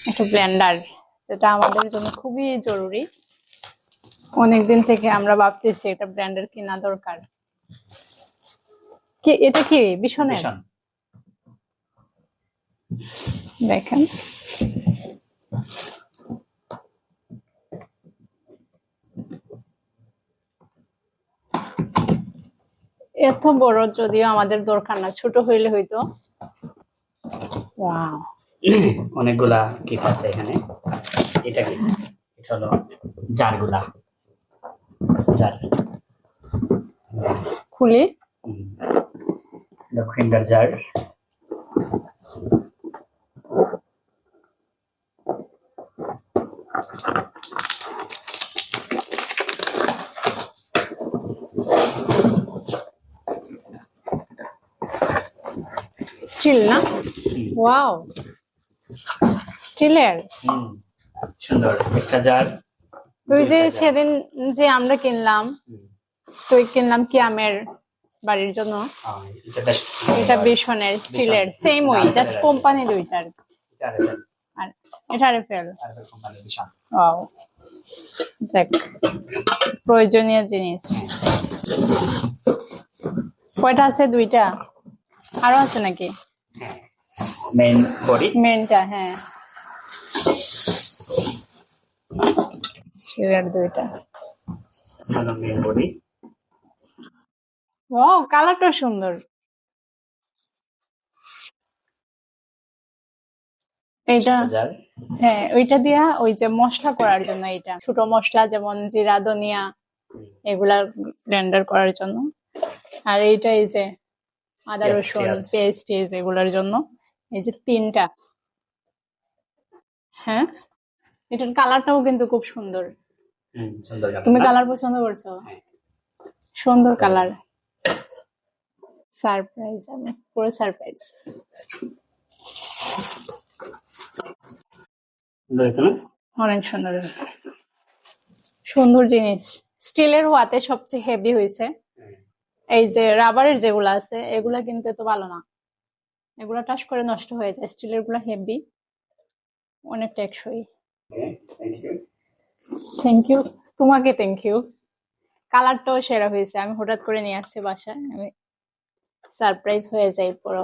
একটা ব্লেন্ডার, যেটা আমাদের জন্য খুবই জরুরি। অনেকদিন থেকে আমরা ভাবতেছি একটা ব্লেন্ডার কেনা দরকার। কি এটা কি বিছনের? ভীষণ দেখেন এত বড়, যদিও আমাদের দরকার না, ছোট হইলে হইতো। ওয়াও, অনেকগুলা কিট আছে এখানে। এটা কি? এটা হলো জারগুলা, জার। খুলি। Finger jar. স্টিল না? ওয়াও, স্টিলের। সুন্দর একটা জার। ওই যে সেদিন যে আমরা কিনলাম, তো কিনলাম কি আমের বাড়ির জন্য, এটা বেসনের স্টিলের, সেম ওই, জাস্ট কোম্পানি দুইটার। আর এটা আরএফএল কোম্পানি ভীষণ। ওয়াও, যাক, প্রয়োজনীয় জিনিস। কয়টা আছে? দুইটা। আরো আছে নাকি? মেইন বডি, মেনটা, হ্যাঁ, স্টিলের দুইটা। ভালো মেইন বডি। ও, কালারটা সুন্দর। এইটা, হ্যাঁ, ওইটা দিয়া ওই যে মশলা করার জন্য, এটা ছোট মশলা যেমন জিরা, ধনিয়া, এগুলা ব্লেন্ডার করার জন্য। আর এইটা এই যে আদা রসুন পেস্ট, এগুলোর জন্য। এই যে তিনটা। হ্যাঁ, এটার কালারটাও কিন্তু খুব সুন্দর। তুমি কালার পছন্দ করছো? সুন্দর কালার। সারপ্রাইজ, আমি পুরো সারপ্রাইজ। অনেক সুন্দর, সুন্দর জিনিস। স্টিলের হওয়াতে সবচেয়ে হেভি হয়েছে। এই যে রাবারের যেগুলো আছে, এগুলা কিন্তু এত ভালো না, এগুলা টাস করে নষ্ট হয়ে যায়। স্টিলের গুলা হেভি, অনেক টেকসই। থ্যাংক ইউ, তোমাকে থ্যাংক ইউ। কালারটাও সেরা হয়েছে। আমি হঠাৎ করে নিয়ে আসছি বাসায়, আমি সারপ্রাইজ হয়ে যাই পুরো।